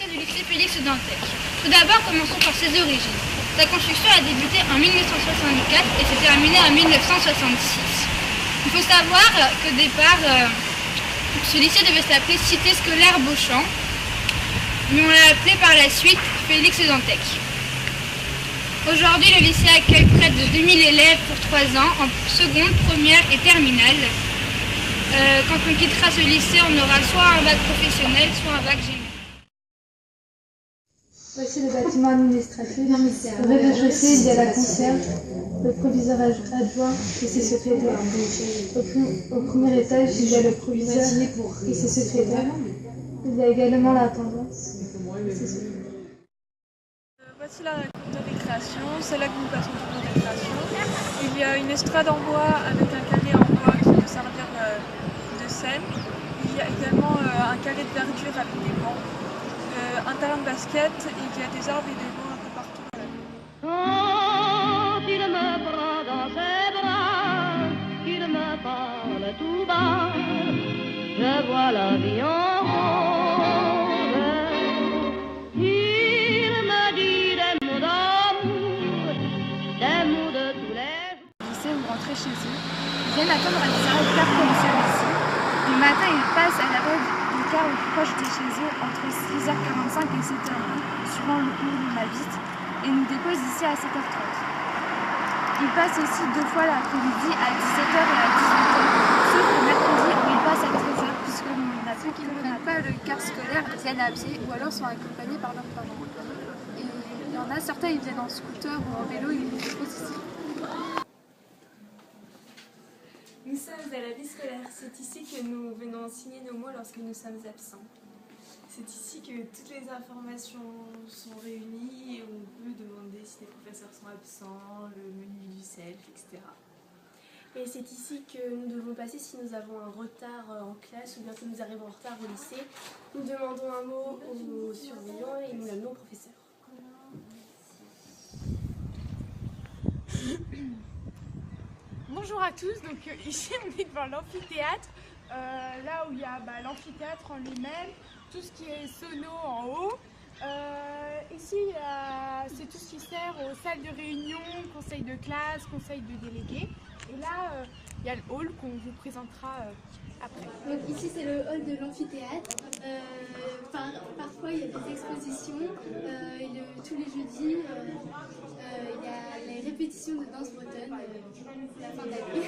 du lycée Félix Dantec. Tout d'abord, commençons par ses origines. Sa construction a débuté en 1964 et s'est terminée en 1966. Il faut savoir qu'au départ, ce lycée devait s'appeler Cité scolaire Beauchamp, mais on l'a appelé par la suite Félix Dantec. Aujourd'hui, le lycée accueille près de 2000 élèves pour 3 ans, en seconde, première et terminale. Quand on quittera ce lycée, on aura soit un bac professionnel, soit un bac général. Voici le bâtiment administratif. Au rez-de-chaussée, il y a la concierge, le proviseur adjoint et ses secrétaires. Au premier étage, il y a le proviseur et ses secrétaires. Il y a également l'intendance et ses secrétaires. Voici la cour de récréation, c'est là que nous passons pour nos récréations. Il y a une estrade en bois avec un carré en bois qui peut servir de scène. Il y a également un carré de verdure avec des bancs, un terrain de basket et il y a des arbres et des bancs un peu partout. Quand il me prend dans ses bras, qu'il me parle tout bas, je vois la vie en rose. Il me dit des mots d'amour, des mots de tous les jours. Au lycée ou rentrer chez eux, ils viennent attendre un caractère comme celui-ci. Le matin, ils passent à l'arrêt du car le plus proche de chez eux entre 6h45 et 7h20, suivant le cours où on habite, et nous déposent ici à 7h30. Ils passent aussi 2 fois l'après-midi à 17h et à 18h, sauf le mercredi où ils passent à 13h, puisque ceux qui ne prennent pas le car scolaire viennent à pied ou alors sont accompagnés par leurs parents. Et il y en a certains, ils viennent en scooter ou en vélo, ils nous déposent ici. Nous sommes à la vie scolaire. C'est ici que nous venons signer nos mots lorsque nous sommes absents. C'est ici que toutes les informations sont réunies et on peut demander si les professeurs sont absents, le menu du self, etc. Et c'est ici que nous devons passer si nous avons un retard en classe ou bien que nous arrivons en retard au lycée. Nous demandons un mot aux surveillants et nous l'amenons au professeur. Bonjour à tous, donc ici on est devant l'amphithéâtre, là où il y a l'amphithéâtre en lui-même, tout ce qui est sono en haut. Ici c'est tout ce qui sert aux salles de réunion, conseil de classe, conseil de délégués. Et là il y a le hall qu'on vous présentera après. Donc ici c'est le hall de l'amphithéâtre. Parfois il y a des expositions, tous les jeudis il y a les répétitions de danse bretonne la fin d'année.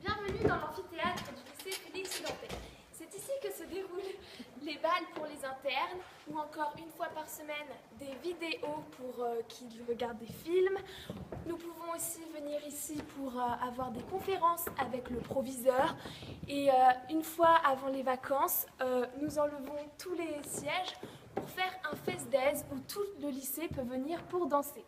Bienvenue dans l'amphithéâtre du lycée Félix Dantec. C'est ici que se déroulent les balles pour les internes ou encore une fois par semaine des vidéos pour qu'ils regardent des films. Nous pouvons aussi venir ici pour avoir des conférences avec le proviseur et une fois avant les vacances, nous enlevons tous les sièges pour faire un fest-days où tout le lycée peut venir pour danser.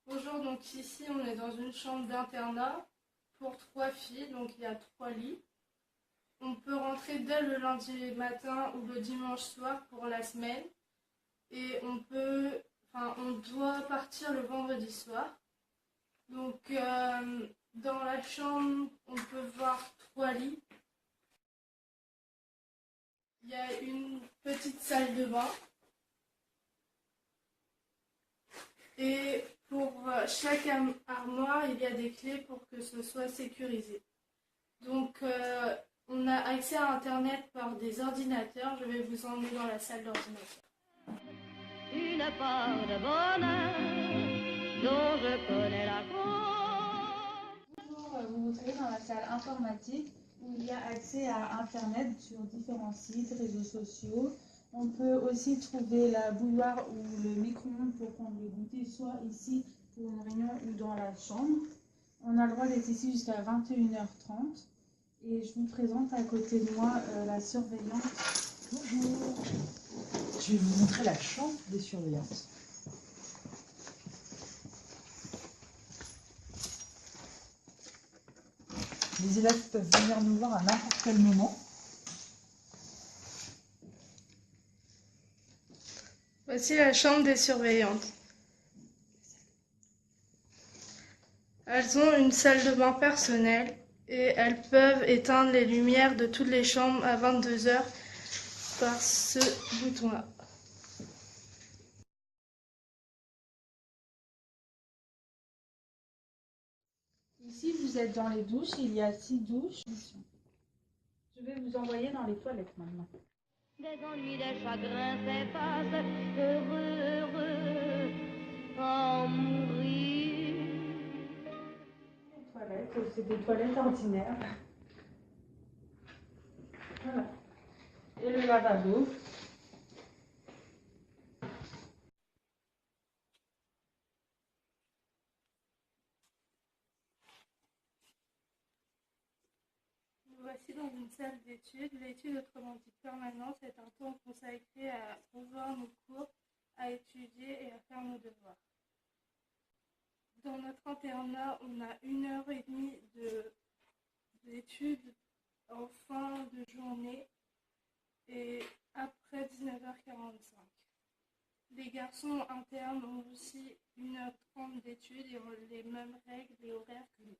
Bonjour, donc ici on est dans une chambre d'internat pour 3 filles, donc il y a 3 lits. On peut rentrer dès le lundi matin ou le dimanche soir pour la semaine et on doit partir le vendredi soir. Donc dans la chambre on peut voir 3 lits. Il y a une petite salle de bain et pour chaque armoire, il y a des clés pour que ce soit sécurisé. Donc, on a accès à Internet par des ordinateurs. Je vais vous emmener dans la salle d'ordinateur. Une part de bonheur dont je connais la cause. Bonjour, vous vous trouvez dans la salle informatique où il y a accès à Internet sur différents sites, réseaux sociaux. On peut aussi trouver la bouilloire ou le micro-ondes pour prendre le goûter, soit ici pour une réunion ou dans la chambre. On a le droit d'être ici jusqu'à 21h30. Et je vous présente à côté de moi la surveillante. Bonjour. Je vais vous montrer la chambre des surveillantes. Les élèves peuvent venir nous voir à n'importe quel moment. Voici la chambre des surveillantes. Elles ont une salle de bain personnelle et elles peuvent éteindre les lumières de toutes les chambres à 22h par ce bouton-là. Ici, vous êtes dans les douches. Il y a 6 douches. Je vais vous envoyer dans les toilettes maintenant. Des ennuis, des chagrins s'effacent, heureux, heureux, en mourir. Les toilettes, c'est des toilettes ordinaires. Voilà. Et le lavabo. Nous voici dans une salle d'études. L'étude, autrement dit permanence, est un temps consacré à revoir nos cours, à étudier et à faire nos devoirs. Dans notre internat, on a 1h30 d'études en fin de journée et après 19h45. Les garçons internes ont aussi 1h30 d'études et ont les mêmes règles et horaires que nous.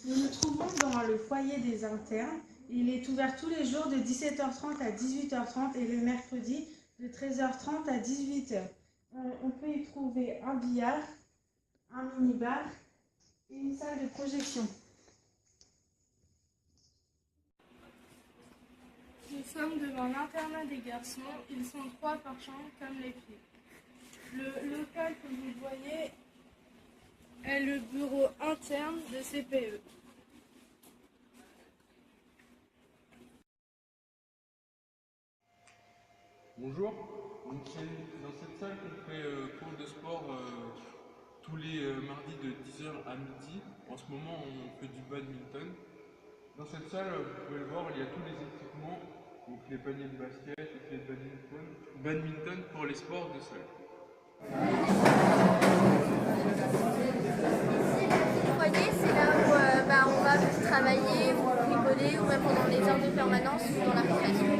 Nous nous trouvons dans le foyer des internes. Il est ouvert tous les jours de 17h30 à 18h30 et le mercredi de 13h30 à 18h. On peut y trouver un billard, un mini-bar et une salle de projection. Nous sommes devant l'internat des garçons. Ils sont 3 par chambre comme les filles. Le local que vous voyez est le bureau interne de CPE. Bonjour, donc c'est dans cette salle qu'on fait cours de sport tous les mardis de 10h à midi. En ce moment on fait du badminton. Dans cette salle, vous pouvez le voir, il y a tous les équipements, donc les paniers de basket, les clés de badminton pour les sports de salle. Le foyer, c'est là où on va travailler, ou rigoler, ou même pendant les heures de permanence ou dans la récréation.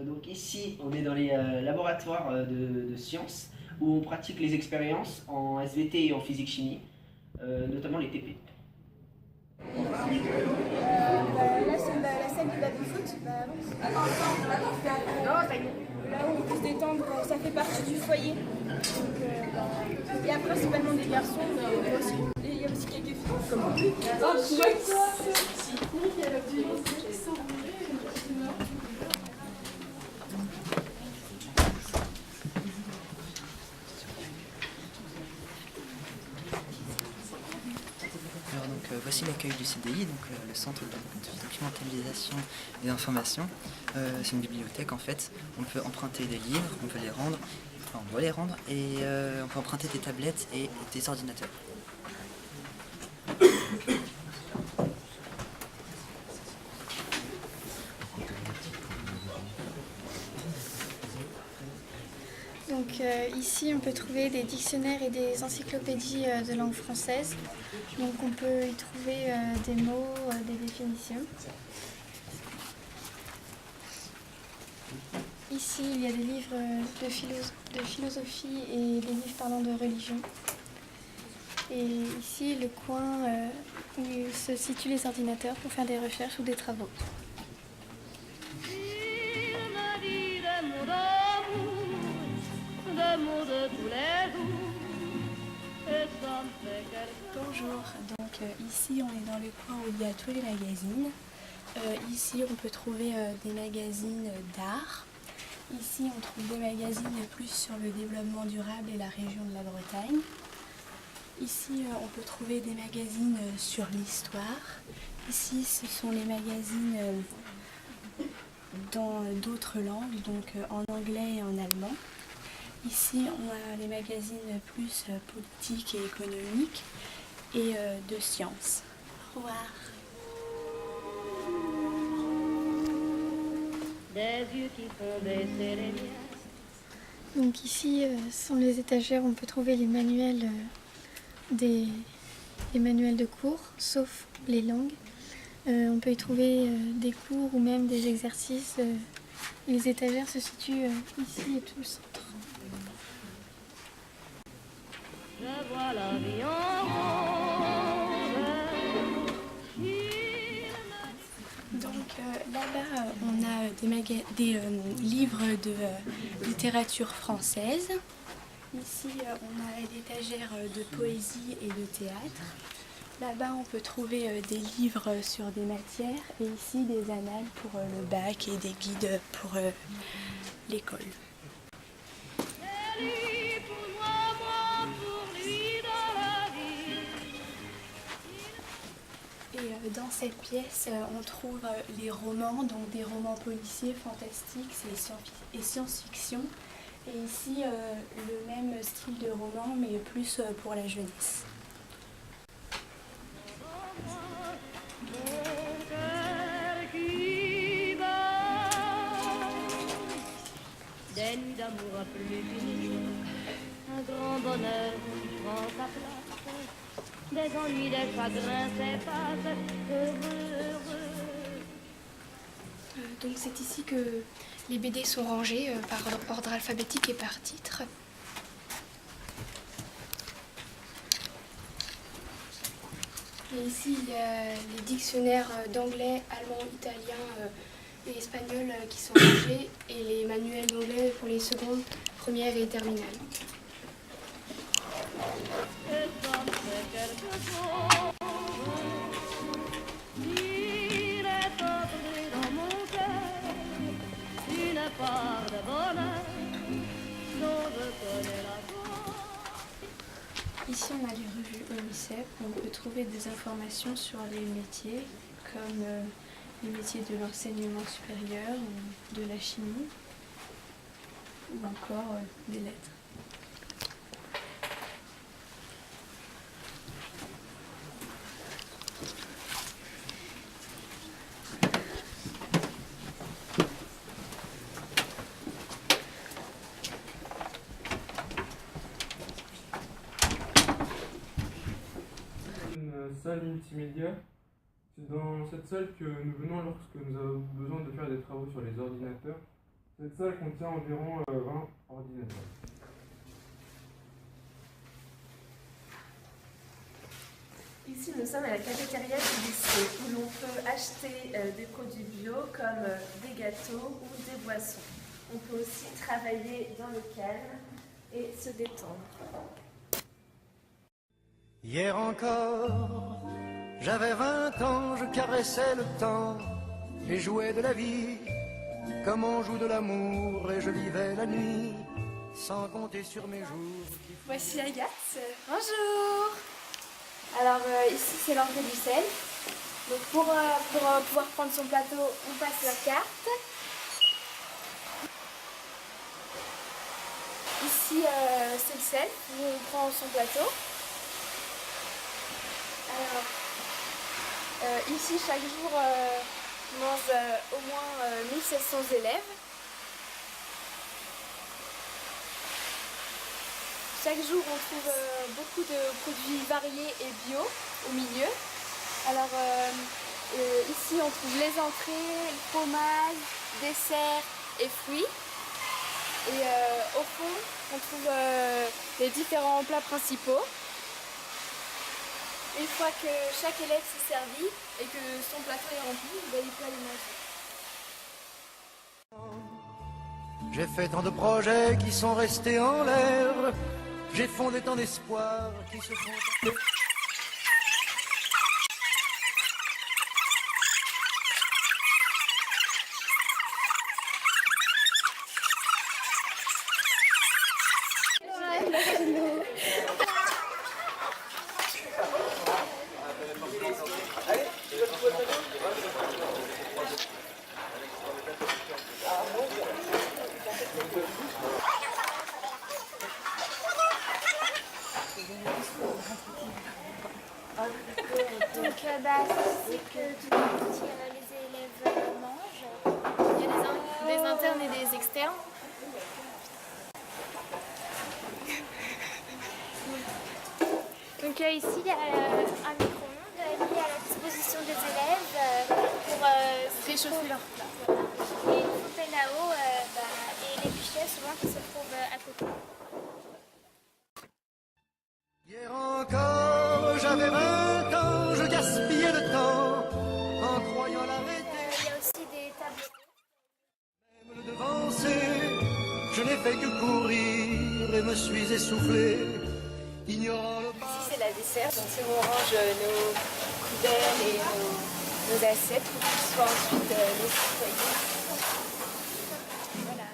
Donc ici, on est dans les laboratoires de sciences où on pratique les expériences en SVT et en physique-chimie, notamment les TP. Là, c'est la salle du baby-foot. Là où on peut se détendre, ça fait partie du foyer. Donc, il y a principalement des garçons, mais aussi. Et il y a aussi quelques filles. Comment voici l'accueil du CDI, donc le centre de documentalisation et d'information. C'est une bibliothèque en fait. On peut emprunter des livres, on peut les rendre, enfin on doit les rendre, et on peut emprunter des tablettes et des ordinateurs. Donc ici on peut trouver des dictionnaires et des encyclopédies de langue française. Donc on peut y trouver des mots, des définitions. Ici il y a des livres de philosophie et des livres parlant de religion. Et ici le coin où se situent les ordinateurs pour faire des recherches ou des travaux. Bonjour, donc ici on est dans le coin où il y a tous les magazines. Ici, on peut trouver des magazines d'art. Ici, on trouve des magazines plus sur le développement durable et la région de la Bretagne. Ici, on peut trouver des magazines sur l'histoire. Ici, ce sont les magazines dans d'autres langues, donc en anglais et en allemand. Ici, on a les magazines plus politiques et économiques et de sciences. Au revoir. Des yeux qui font baisser les miens. Donc ici, sur les étagères, on peut trouver les manuels, les manuels de cours, sauf les langues. On peut y trouver des cours ou même des exercices. Les étagères se situent ici et tout le centre. Je vois la vie en Donc là-bas, on a des livres de littérature française. Ici, on a l'étagère de poésie et de théâtre. Là-bas, on peut trouver des livres sur des matières et ici des annales pour le bac et des guides pour l'école. Et dans cette pièce, on trouve les romans, donc des romans policiers, fantastiques et science-fiction. Et ici, le même style de roman, mais plus pour la jeunesse. Des nuits d'amour à plus finir, un grand bonheur prend sa place, des ennuis, des chagrins s'effacent, heureux, heureux. Donc c'est ici que les BD sont rangés par ordre alphabétique et par titre. Et ici il y a les dictionnaires d'anglais, allemand, italien et espagnol qui sont rangés et les manuels d'anglais pour les secondes, premières et terminales. Ici on a les revues ONICEF où on peut trouver des informations sur les métiers comme les métiers de l'enseignement supérieur ou de la chimie ou encore des lettres. Salle multimédia. C'est dans cette salle que nous venons lorsque nous avons besoin de faire des travaux sur les ordinateurs. Cette salle contient environ 20 ordinateurs. Ici, nous sommes à la cafétéria du lycée où l'on peut acheter des produits bio comme des gâteaux ou des boissons. On peut aussi travailler dans le calme et se détendre. Hier encore, j'avais 20 ans, je caressais le temps et jouais de la vie, comme on joue de l'amour, et je vivais la nuit, sans compter sur mes jours. Voici Agathe. Bonjour. Alors ici c'est l'entrée du sel. Donc pour pouvoir prendre son plateau, on passe la carte. Ici c'est le sel, où on prend son plateau. Alors, ici, chaque jour, on mange au moins 1700 élèves. Chaque jour, on trouve beaucoup de produits variés et bio au milieu. Alors, ici, on trouve les entrées, le fromage, desserts et fruits. Et au fond, on trouve les différents plats principaux. Une fois que chaque élève s'est servi et que son plateau est rempli, il peut aller manger. J'ai fait tant de projets qui sont restés en l'air, j'ai fondé tant d'espoirs qui se sont... C'est ici que tous les élèves mangent. Il y a des internes et des externes. Donc ici, il y a un micro-ondes mis à la disposition des élèves pour réchauffer leur plat. Et une fontaine à eau et les pichets souvent qui se trouvent à côté. Hier encore, j'avais 20 ans, je gaspillais le temps en croyant l'arrêter. Il y a aussi des tables. Même le devancer, je n'ai fait que courir et me suis essoufflé, ignorant le pas. Ici c'est la dessert, donc c'est où on range nos couverts et nos assiettes pour qu'ils soient ensuite nettoyés. Voilà.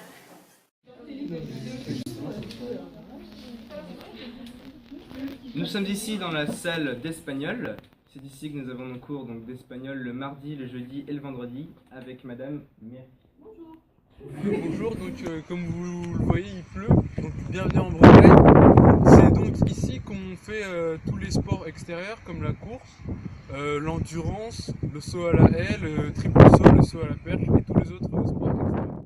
Nous sommes ici dans la salle d'espagnol. C'est ici que nous avons nos cours d'espagnol le mardi, le jeudi et le vendredi avec Madame Myriam. Bonjour, donc comme vous le voyez, il pleut, donc bienvenue en Bretagne. C'est donc ici qu'on fait tous les sports extérieurs comme la course, l'endurance, le saut à la haie, le triple saut, le saut à la perche et tous les autres sports extérieurs.